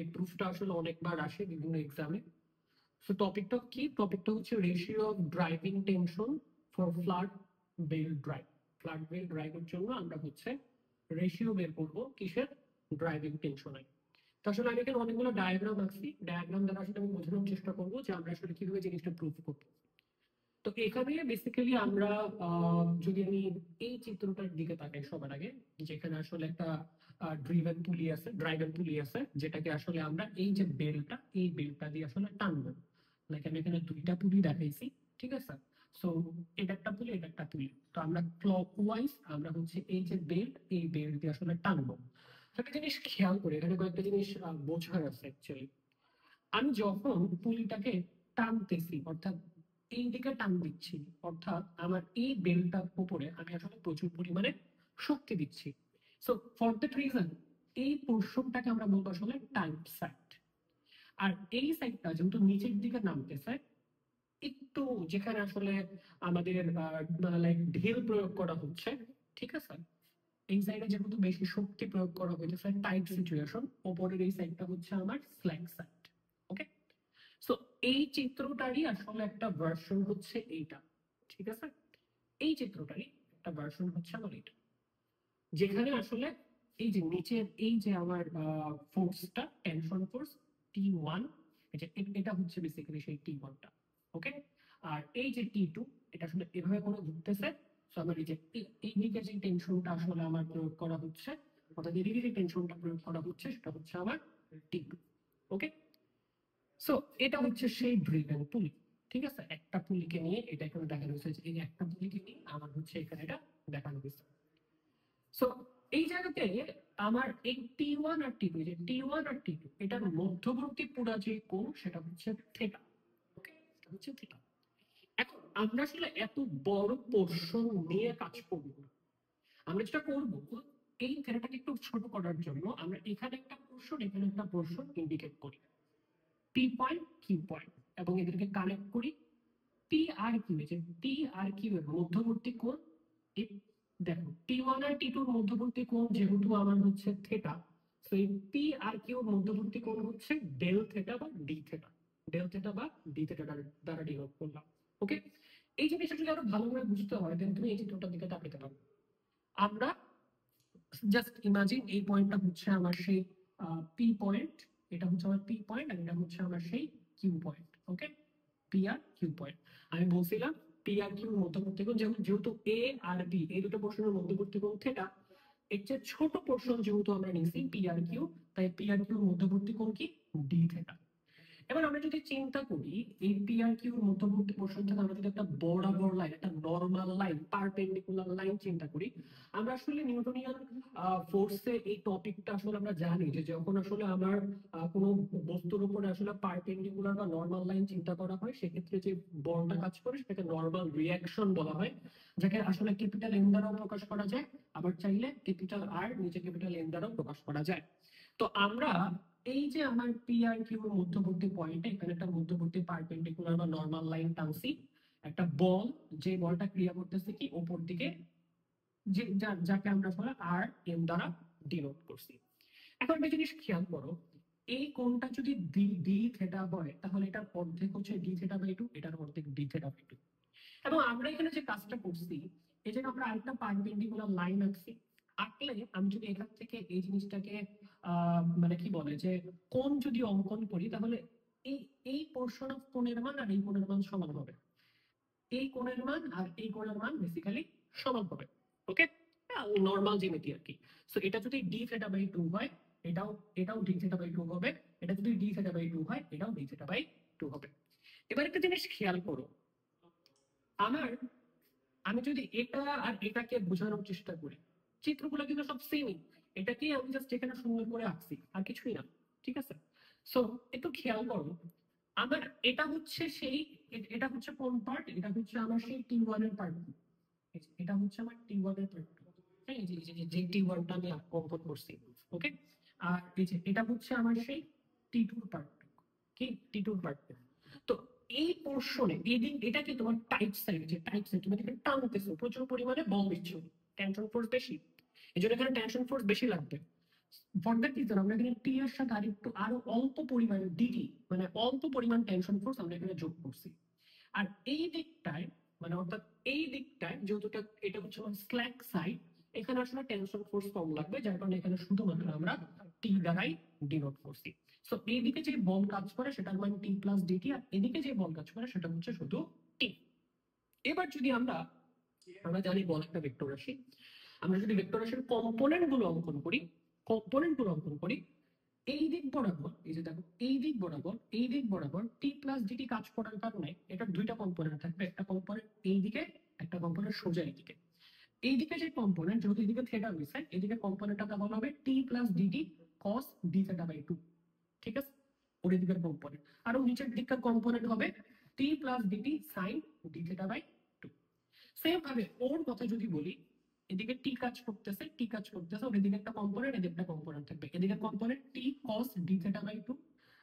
এই প্রুফটা আসলে অনেকবার আসে বিভিন্ন এক্সামে। সো টপিকটা কি? টপিকটা হচ্ছে ratio of driving tension for flat belt drive. Flat belt ড্রাইভের জন্য আমরা হচ্ছে রেশিও বের করবো কিসের? ড্রাইভিং টেনশনের। তো আসলে আমি এখানে অনেকগুলো ডায়াগ্রাম আঁকছি, ডায়াগ্রাম দ্বারা আসলে আমি বোঝানোর চেষ্টা করবো যে আমরা আসলে কিভাবে জিনিসটা প্রুফ করবো। তো এখানে বেসিক্যালি আমরা যদি আমি এই চিত্রটার দিকে তাকাই সবার আগে, যেখানে আসলে একটা ড্রাইভেন পুলি আছে, যেটাকে আসলে আমরা এই যে বেলটা, এই বেলটা দিয়ে আসলে টানবো। লাইক আমি এখানে দুইটা পুলি দেখাইছি, ঠিক আছে? সো এটা একটা পুলি, এটা একটা পুলি। তো আমরা ক্লকওয়াইজ আমরা হচ্ছে এই যে বেল্ট, এই বেল্ট দিয়ে আসলে টানবো। একটা জিনিস খেয়াল করে, এখানে কয়েকটা জিনিস বোঝার আছে অ্যাকচুয়ালি। আমি যখন পুলিটাকে টানতেছি, অর্থাৎ এই দিকে টান দিচ্ছি, অর্থাৎ আমার এই বেলটার উপরে আমি আসলে প্রচুর পরিমাণে শক্তি দিচ্ছি। সো ফর দ্যাট রিজন এই পোর্শনটাকে আমরা বলবো আসলে টাইট সাইড। আর এই সাইডটা যেহেতু নিচের দিকে নামতেছে, একটু যেখানে আসলে আমাদের লাইক ঢেল প্রয়োগ করা হচ্ছে, ঠিক আছে, এই সাইডে যেহেতু বেশি শক্তি প্রয়োগ করা হইতেছে, টাইট সিচুয়েশন, ওপরের এই সাইডটা হচ্ছে আমার স্ল্যাক সাইড। ওকে, সো এই চিত্রটারই আসলে একটা ভার্সন হচ্ছে এইটা, ঠিক আছে? এই চিত্রটারই একটা ভার্সন হচ্ছে আমার এটা, যেখানে আসলে এই যে নিচের এই যে আমার ফোর্সটা, টেনশন ফোর্স T1, এটা হচ্ছে বেসিক্যালি সেই T1টা। ওকে, আর এই যে T2, এটা আসলে এভাবে করে ঘুরতেছে। সো আমার এই যে এই দিকে যে টেনশনটা আসলে আমার প্রয়োগ করা হচ্ছে, অর্থাৎ এদিকে যে টেনশনটা প্রয়োগ করা হচ্ছে, সেটা হচ্ছে আমার T2। ওকে, সো এটা হচ্ছে সেই ড্রিভেন পুলি, ঠিক আছে? একটা পুলিকে নিয়ে এটা এখানে দেখানো হয়েছে, এই একটা পুলিকে নিয়ে আমার হচ্ছে এখানে এটা দেখানো হয়েছে। সো এই জায়গাতে আমার এই T1 আর T2, যে T1 আর T2, এটার মধ্যবর্তী পুরা যে কোণ, সেটা হচ্ছে থিটা। ওকে, এটা হচ্ছে থিটা। এখন আমরা আসলে এত বড় পোর্শন নিয়ে কাজ করব না। আমরা যেটা করব, এই থিটাটাকে একটু ছোট করার জন্য আমরা এখানে একটা পোর্শন, এখানে একটা পোর্শন ইন্ডিকেট করি, পি পয়েন্ট, কিউ পয়েন্ট, এবং এদেরকে কানেক্ট করি। পি আর কিউ, যে পি আর কিউ এর মধ্যবর্তী কোণ, এই দেখো T1 আর T2 এর মধ্যবর্তী কোণ যেহেতু আমার হচ্ছে থিটা, সো এই পি আর কিউ এর মধ্যবর্তী কোণ হচ্ছে ডেল থিটা বা ডি থিটা। ডেল থিটা বা ডি থিটা দ্বারা ডিনোট করলাম। ওকে, এই জিনিসটা যদি আরো ভালো করে বুঝতে হয়, দেন তুমি এই চিত্রটার দিকে তাকাতে পারো। আমরা জাস্ট ইমাজিন এই পয়েন্টটা হচ্ছে আমার সেই পি পয়েন্ট, এটা হচ্ছে আমার পি পয়েন্ট, আর এটা হচ্ছে আমার সেই কিউ পয়েন্ট। ওকে, পি আর কিউ পয়েন্ট। আমি বলছিলাম পি আর কিউ মধ্যবর্তী কোণ, যেহেতু এ আর বি এই দুটো পোর্শনের মধ্যবর্তী কোণ থিটা, এর চেয়ে ছোট পোর্শন যেহেতু আমরা নিছি পি আর কিউ, তাই পি আর কিউ মধ্যবর্তী কোণ কি? D theta. এবার আমরা যদি চিন্তা করি এই পি আর কিউর মধ্যবর্তী পোর্শন থেকে আমরা যদি একটা বরাবর লাইন, একটা নরমাল লাইন, পারপেন্ডিকুলার লাইন চিন্তা করি, আমরা আসলে নিউটনিয়ান ফোর্সে এই টপিকটা আসলে আমরা জানি যে যখন আসলে আমার কোনো বস্তুর উপরে আসলে পারপেন্ডিকুলার বা নরমাল লাইন চিন্তা করা হয়, সেক্ষেত্রে যে বলটা কাজ করে সেটাকে নরমাল রিয়াকশন বলা হয়, যাকে আসলে ক্যাপিটাল এন দ্বারাও প্রকাশ করা যায়, আবার চাইলে ক্যাপিটাল আর নিচে ক্যাপিটাল এন দ্বারাও প্রকাশ করা যায়। তো আমরা এই যে আমার পি আর কিউ এর মধ্যবর্তী পয়েন্টে এখানে একটা মধ্যবর্তী পারপেন্ডিকুলার বা নরমাল লাইন টানছি, একটা বল, যে বলটা ক্রিয়া করতেছে কি উপর দিকে, যে যাকে আমরা আসলে আর এম দ্বারা ডিনোট করছি। এখন একটা জিনিস খেয়াল করো, এই কোণটা যদি ডি থিটা হয়, তাহলে এটার অর্ধেক হচ্ছে ডি থিটা বাই 2, এটার অর্ধেক ডি থিটা বাই 2। এবং আমরা এখানে যে কাজটা করছি, এই যে আমরা আরেকটা পারপেন্ডিকুলার লাইন আঁকছি, আঁকলে আমি যদি এখান থেকে এই জিনিসটাকে মানে কি বলে যে কোণ যদি অঙ্কন করি, তাহলে এই এই পোর্শন অফ কোণের মান আর এই কোণের মান সমান হবে। এই কোণের মান আর এই কোণের মান বেসিক্যালি সমান হবে। ওকে, নরমাল জ্যামিতি আর কি। সো এটা যদি ডি থিটা বাই 2 হয়, এটাও এটাও ডি থিটা বাই 2 হবে। এটা যদি ডি থিটা বাই 2 হয়, এটাও ডি থিটা বাই 2 হবে। এবার একটা জিনিস খেয়াল করো, আমার আমি যদি এটা আর এটাকে বোঝানোর চেষ্টা করি, চিত্রগুলো কিন্তু সব সেমই, এটাকেই আমি জাস্ট এখানে সুন্দর করে আঁকছি, আর কিছুই না, ঠিক আছে? সো একটু খেয়াল করো, আমার এটা হচ্ছে সেই, এটা হচ্ছে কোন পার্ট? এটা হচ্ছে আমার সেই T1 এর পার্ট, এটা হচ্ছে আমার T1 এর পার্ট। হ্যাঁ, এই যে T1টা আমি অঙ্কন করছি। ওকে, আর এই যে এটা হচ্ছে আমার সেই T2 এর পার্ট, কি T2 এর পার্ট। তো এই পোর্শনে এটা কি তোমার টাইট সাইড, যে টাইট সাইড তুমি এখানে টানতেছো, প্রচুর পরিমাণে বল দিচ্ছ, টেনশন ফোর্স বেশি, এই জন্য এখানে টেনশন ফোর্স বেশি লাগবে। ফর দ্যাট রিজন আমরা এখানে টি এর সাথে আরো অল্প পরিমাণ ডিটি মানে অল্প পরিমাণ টেনশন ফোর্স আমরা এখানে যোগ করছি। আর এই দিকটায় মানে অর্থাৎ এই দিকটায় যেহেতু এটা হচ্ছে স্ল্যাক সাইড, এখানে আসলে টেনশন ফোর্স কম লাগবে, যার কারণে এখানে শুধুমাত্র আমরা টি দ্বারাই ডিনোট করছি। সো এইদিকে যে বল কাজ করে সেটার মান টি প্লাস ডিটি, আর এদিকে যে বল কাজ করে সেটা হচ্ছে শুধু টি। এবার যদি আমরা আমরা জানি বল একটা ভেক্টর রাশি, আমরা যদি ভেক্টর রাশির কম্পোনেন্ট গুলো অঙ্কন করি, এই দিক বরাবর, এই যে দেখো এই দিক বরাবর টি প্লাস ডিটি কাজ করার কারণে এটার দুইটা কম্পোনেন্ট থাকবে, একটা কম্পোনেন্ট এই দিকে, একটা কম্পোনেন্ট সোজা এইদিকে। এইদিকে যে কম্পোনেন্ট যেহেতু এদিকে থিটা রয়েছে, এদিকে কম্পোনেন্টটা বলা হবে T plus DT cos d theta by 2, ঠিক আছে, ওর দিকের কম্পোনেন্ট। আর নিচের দিককার কম্পোনেন্ট হবে T plus dt sine d theta by 2। Same ভাবে ওর কথা যদি বলি, এদিকে টি কাজ করতেছে ওর এদিকে একটা কম্পোনেন্ট, এদিকে একটা কম্পোনেন্ট থাকবে, এদিকে কম্পোনেন্ট টি cos d থিটা বাই 2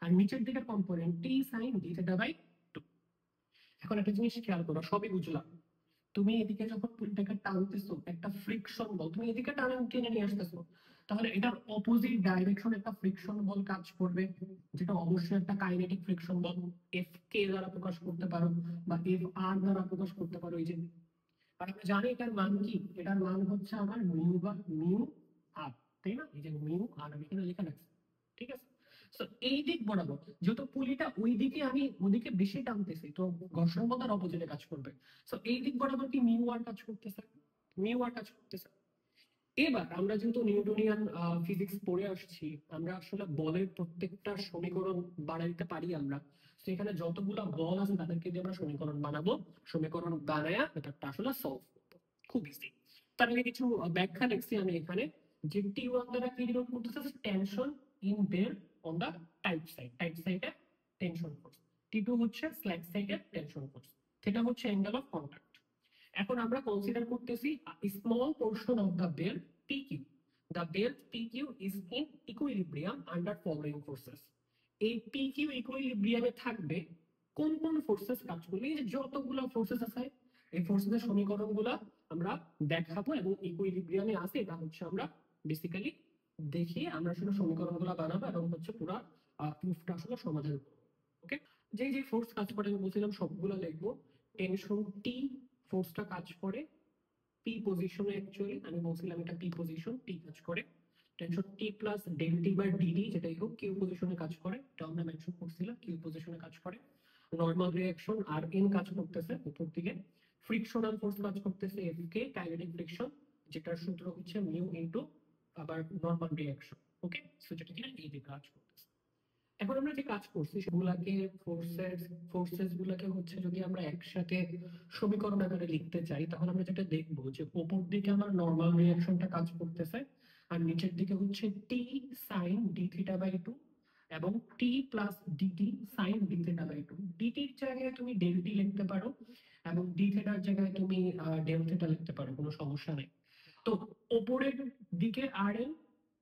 আর নিচের দিকের কম্পোনেন্ট টি sin d থিটা বাই 2। এখন একটা জিনিস খেয়াল করো, সবই বুঝলাম, তুমি এদিকে যখন পুলটাকে টানতেছো একটা ফ্রিকশন বল তুমি এদিকে টেনে নিয়ে আসতেছো, তাহলে এটার অপোজিট ডাইরেকশন একটা ফ্রিকশন বল কাজ করবে, যেটা অবশ্যই একটা কাইনেটিক ফ্রিকশন বল, এফ কে দ্বারা প্রকাশ করতে পারো বা এফ আর দ্বারা প্রকাশ করতে পারো। এই যে আর আমরা জানি এটার মান কি, এটার মান হচ্ছে আমার মিউ বা মিউ আর, তাই না, এই যে মিউ আর আমি এখানে লেখা রাখছি, ঠিক আছে। তো এই দিক বরাবর যেহেতু পুলিটা ওই দিকে আমি ওদিকে বেশি টানতেছি, তো ঘর্ষণ বল তার অপোজিটে কাজ করবে। তো এই দিক বরাবর কি মিউ আর কাজ করতেছে, এবার আমরা যেহেতু নিউটনিয়ান ফিজিক্স পড়ে আসছি, আমরা আসলে বলের প্রত্যেকটা সমীকরণ বানাইতে পারি আমরা। তো এখানে যতগুলা বল আছে তাদেরকে দিয়ে আমরা সমীকরণ বানাবো, সমীকরণ বানায়া ব্যাপারটা আসলে সলভ করবো, খুব ইজি। তার আগে কিছু ব্যাখ্যা লিখছি আমি এখানে, যে টি ওয়ান দ্বারা কি ডিনোট করতেছে, টেনশন ইন বের অন দা টাইট সাইডে টেনশন ফোর্স, টি টু হচ্ছে স্ল্যাক সাইডে টেনশন ফোর্স, সেটা হচ্ছে অ্যাঙ্গেল অফ কন্টাক্ট। এখন আমরা কনসিডার করতেছি small portion of the belt PQ। The belt PQ is in equilibrium under following forces. এই PQ ইকুইলিব্রিয়ামে থাকবে কোন কোন ফোর্সেস কাজ করলে, এই যে যতগুলো ফোর্সেস আছে এই ফোর্সেসের সমীকরণগুলো আমরা দেখাবো এবং ইকুইলিব্রিয়ামে আছে এটা হচ্ছে আমরা বেসিক্যালি দেখিয়ে আমরা আসলে সমীকরণগুলো বানাবো এবং হচ্ছে পুরো প্রুফটা আসলে সমাধান করবো। ওকে, যে যে ফোর্স কাজ করে আমি বলছিলাম সবগুলো লিখবো। টেনশন টি ফোর্সটা কাজ করে পি পজিশনে, অ্যাকচুয়ালি আমি বলছিলাম এটা পি পজিশন, টি কাজ করে। Tension T plus del T by ডিডি যেটাই হোক কিউ পজিশনে কাজ করে, এটা আমরা মেনশন করছিলাম, কিউ পজিশনে কাজ করে। নরমাল রিঅ্যাকশন আর এন কাজ করতেছে উপর দিকে, ফ্রিকশনাল ফোর্স কাজ করতেছে এফ কে, কাইনেটিক ফ্রিকশন যেটার সূত্র হচ্ছে মিউ ইনটু আবার নরমাল রিঅ্যাকশন। ওকে, সো যেটা কিনা এই দিকে কাজ করতেছে। এখন আমরা যে কাজ করছি সেগুলাকে ফোর্সেস গুলাকে হচ্ছে যদি আমরা একসাথে সমীকরণ আকারে লিখতে চাই, তাহলে আমরা যেটা দেখবো যে উপর দিকে আমার নরমাল রিঅ্যাকশনটা কাজ করতেছে আর নিচের দিকে হচ্ছে T sine d theta by 2 এবং T plus dt sine d theta by 2। ডিটির জায়গায় তুমি ডেল টি লিখতে পারো এবং ডি থিটার জায়গায় তুমি ডেল থিটা লিখতে পারো, কোনো সমস্যা নেই। তো উপরের দিকে আর এন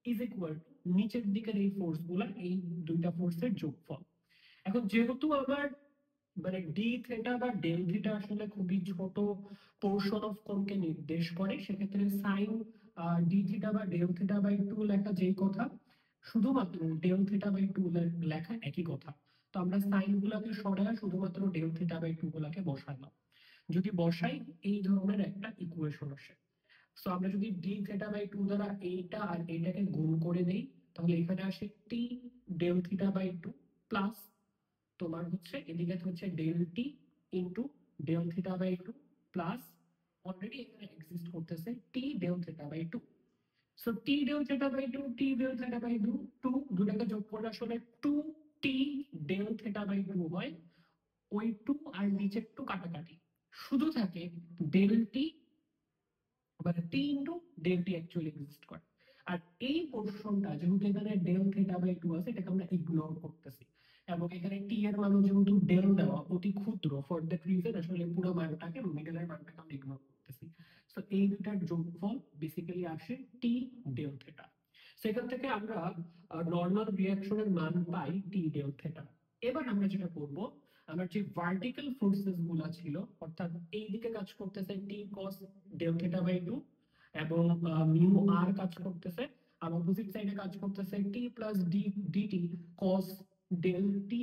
ইজ ইকুয়াল টু নিচের দিকের এই ফোর্স গুলা, এই দুইটা ফোর্সের যোগফল। এখন যেহেতু আবার মানে ডি থিটা বা ডেল থিটা আসলে খুবই ছোট পোর্শন অফ কোণকে নির্দেশ করে, সেক্ষেত্রে সাইন ডি থিটা বা ডেল থিটা বাই 2 লেখা যেই কথা, শুধুমাত্র ডেল থিটা বাই 2 লেখা একই কথা। তো আমরা সাইন গুলাকে সরায় শুধুমাত্র ডেল থিটা বাই 2 গুলাকে বসালাম, যদি বসাই এই ধরনের একটা ইকুয়েশন আসে। সো আমরা যদি ডি থিটা বাই 2 দ্বারা এইটা আর এইটাকে গুণ করে দেই, তাহলে এখানে আসে T del theta by 2 plus তোমার হচ্ছে এদিকে হচ্ছে del T into del theta by 2 plus already এখানে এক্সিস্ট করতেছে T del theta by 2। So T del theta by 2 T del theta by 2 2 দুটাকে যোগ করলে আসলে 2 টি ডেল থিটা বাই 2 হয়। ওই 2 আর নিচের 2 কাটাকাটি, শুধু থাকে ডেল টি, মানে T into del T actually exist করে। আর এই পোরশনটা যেহেতু এখানে ডেল থিটা বাই 2 আছে এটাকে আমরা ইগনোর করতেছি, এবং এখানে টি এর মান যেহেতু ডেল দেওয়া অতি ক্ষুদ্র, ফর দ্যাট রিজন আসলে পুরো মানটাকে মিডলের মানটাকে আমরা ইগনোর করতেছি। সো এই দুটার যোগফল বেসিক্যালি আসে টি ডেল থিটা। সেখান থেকে আমরা নরমাল রিঅ্যাকশনের মান পাই টি ডেল থিটা। এবার আমরা যেটা করব, আমার যে ভার্টিক্যাল ফোর্সেস গুলা ছিল, অর্থাৎ এই দিকে কাজ করতেছে টি কস ডেল থিটা বাই 2 এবং মিউ আর কাজ করতেছে, আর অপোজিট সাইডে কাজ করতেছে T plus DT cos del T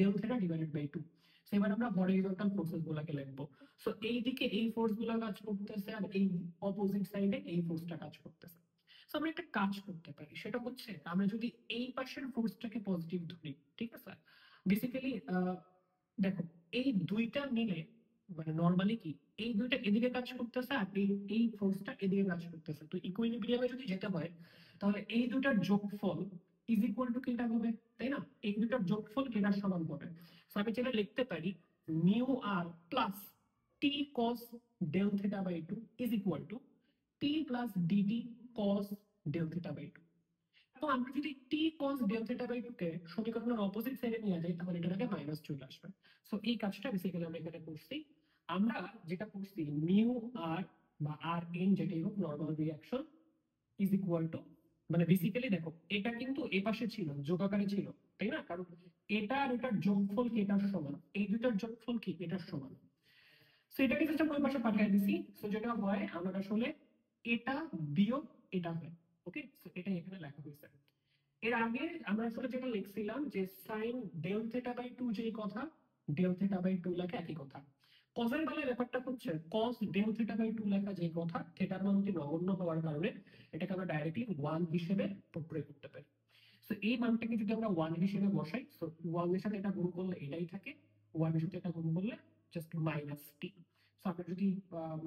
del theta divided by 2। So এবার আমরা হরিজন্টাল ফোর্সেস গুলোকে লিখবো। সো এইদিকে এই ফোর্স গুলো কাজ করতেছে আর এই অপোজিট সাইডে এই ফোর্সটা কাজ করতেছে। সো আমরা একটা কাজ করতে পারি, সেটা হচ্ছে আমরা যদি এই পাশের ফোর্সটাকে পজিটিভ ধরি, ঠিক আছে, বেসিক্যালি দেখো এই দুইটা মিলে মানে নরমালি কি এই দুইটা এদিকে কাজ করতেছে আর এই ফোর্সটা এদিকে কাজ করতেছে, তো ইকুইলিব্রিয়ামে যদি যেতে হয় তাহলে এই দুটার যোগফল ইজ ইকুয়াল টু কেটা হবে, তাই না? এই দুটার যোগফল কেটার সমান হবে। সো আমি যেটা লিখতে পারি mu R plus T cos del theta by 2 is equal to T plus DT cos del theta by 2। তো আমরা যদি T cos del theta by 2 কে সমীকরণের অপোজিট সাইডে নিয়ে যাই তাহলে এটা থেকে মাইনাস চলে আসবে। সো এই কাজটা বেসিক্যালি আমরা এখানে করছি। আমরা যেটা করছি মিউ আর বা আর এন যেটাই হোক normal reaction is equal two, মানে বেসিক্যালি দেখো এটা কিন্তু এই পাশে ছিল যোগাকারে ছিল, তাই না? কারণ এটা আর এটার যোগফল কি এটার সমান, এই দুটার যোগফল কি এটার সমান। সো এটাকে জাস্ট আমরা ওই পাশে পাঠিয়ে দিছি। সো যেটা হয় আমরা আসলে এটা বিয়োগ এটা হয়। ওকে, সো এটা এখানে লেখা হয়েছে। এর আগে আমরা আসলে যেটা লিখছিলাম যে সাইন ডেল থিটা বাই 2 যেই কথা, ডেল থিটা বাই 2 লেখা একই কথা। কজের বেলায় ব্যাপারটা হচ্ছে কস ডেল থিটা বাই 2 লেখা যেই কথা, থিটার মানটি নগণ্য হওয়ার কারণে এটাকে আমরা ডাইরেক্টলি 1 হিসেবে পোর্ট্রে করতে পারি। সো এই মানটাকে যদি আমরা 1 হিসেবে বসাই, সো 1 এর সাথে এটা গুণ করলে এটাই থাকে, 1 এর সাথে এটা গুণ করলে জাস্ট মাইনাস টি। সো আমরা যদি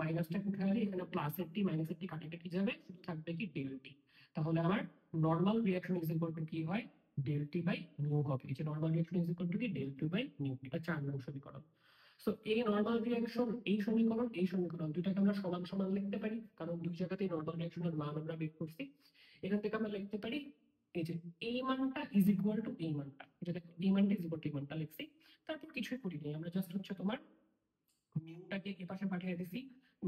মাইনাসটা উঠাই দিই এখানে প্লাসের টি মাইনাসের টি কাটাকাটি যাবে, শুধু থাকবে কি ডেল টি। তাহলে আমার normal reaction is equal to কি হয় ডেল টি বাই নিউ হবে। এই যে normal reaction is equal to কি ডেল টি বাই নিউ, এটা 4 নং সমীকরণ। সো এই নরমাল রিঅ্যাকশন এই সমীকরণ দুটাকে আমরা সমান সমান লিখতে পারি, কারণ দুই জায়গাতেই নরমাল রিঅ্যাকশনের মান আমরা বের করছি। এখান থেকে আমরা লিখতে পারি এই যে এই মানটা ইজ ইকুয়াল টু এই মানটা, যেটা এই মানটা ইজ ইকুয়াল টু এই মানটা লিখছি। তারপর কিছুই করিনি, আমরা জাস্ট হচ্ছে তোমার মিউটাকে এ পাশে পাঠিয়ে দিছি,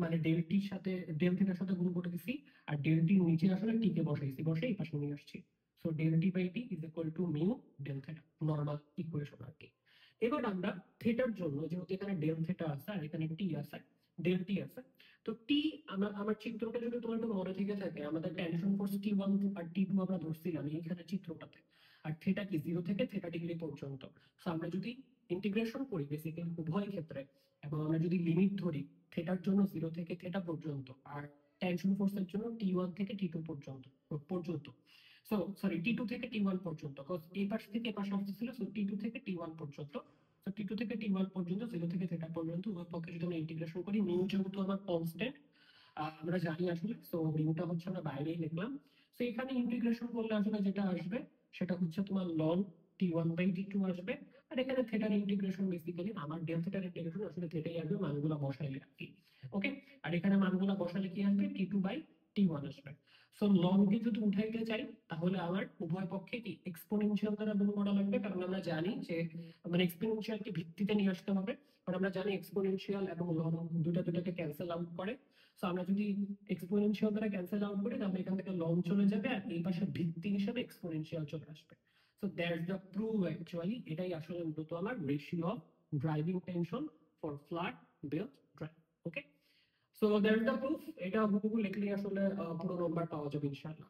মানে ডেল টির সাথে ডেল থিটার সাথে গুণ করে দিছি, আর ডেল টির নিচে আসলে টি কে বসাইছি, বসে এই পাশে নিয়ে আসছি। So del T by T is equal to mu del theta, normal equation আর কি। এবার আমরা থিটার জন্য যেহেতু এখানে ডেল থিটা আছে আর এখানে টি আছে, ডেল টি আছে, তো টি আমার চিত্রটা যদি তোমার একটু মনে থেকে থাকে, আমাদের টেনশন ফোর্স টি1 আর টি2 আমরা ধরছিলাম এইখানে চিত্রটাতে, আর থিটা কি 0 থেকে থিটা ডিগ্রি পর্যন্ত। সো আমরা যদি ইন্টিগ্রেশন করি বেসিক্যালি উভয় ক্ষেত্রে, এবং আমরা যদি লিমিট ধরি থিটার জন্য 0 থেকে থিটা পর্যন্ত আর টেনশন ফোর্সের জন্য টি1 থেকে টি2 পর্যন্ত সো সরি টি2 থেকে টি1 পর্যন্ত, কজ এই পাশ থেকে এই পাশে আসতেছিল, সো টি2 থেকে টি1 পর্যন্ত। সো টি2 থেকে টি1 পর্যন্ত 0 থেকে থিটা পর্যন্ত উভয় পক্ষে যদি আমরা ইন্টিগ্রেশন করি, মিউ যেহেতু আমার কনস্ট্যান্ট আমরা জানি আসলে, সো মিউটা হচ্ছে আমরা বাইরেই লিখলাম। সো এখানে ইন্টিগ্রেশন করলে আসলে যেটা আসবে সেটা হচ্ছে তোমার লন টি1 বাই টি2 আসবে। আর এখানে থিটার ইন্টিগ্রেশন বেসিক্যালি আমার ডেল থিটার ইন্টিগ্রেশন আসলে থিটাই আসবে, মানগুলো বসাইলে আর কি। ওকে, আর এখানে মানগুলো বসালে কি আসবে টি2 বাই টি1 আসবে। সো লন কে যদি উঠাইতে চাই তাহলে আমার উভয় পক্ষে কি এক্সপোনেনশিয়াল দ্বারা গুণ করা লাগবে, কারণ আমরা জানি যে মানে এক্সপোনেনশিয়াল কে ভিত্তিতে নিয়ে আসতে হবে, কারণ আমরা জানি এক্সপোনেনশিয়াল এবং লন দুটাকে ক্যান্সেল আউট করে। সো আমরা যদি এক্সপোনেনশিয়াল দ্বারা ক্যান্সেল আউট করি তাহলে এখান থেকে লন চলে যাবে আর এই পাশে ভিত্তি হিসেবে এক্সপোনেনশিয়াল চলে আসবে। So that's the proof actually, এটাই আসলে মূলত আমার ratio of driving tension for flat belt drive. Okay, so that's the proof. এটা হুবহু লিখলে আসলে পুরো নাম্বার পাওয়া যাবে ইনশাআল্লাহ।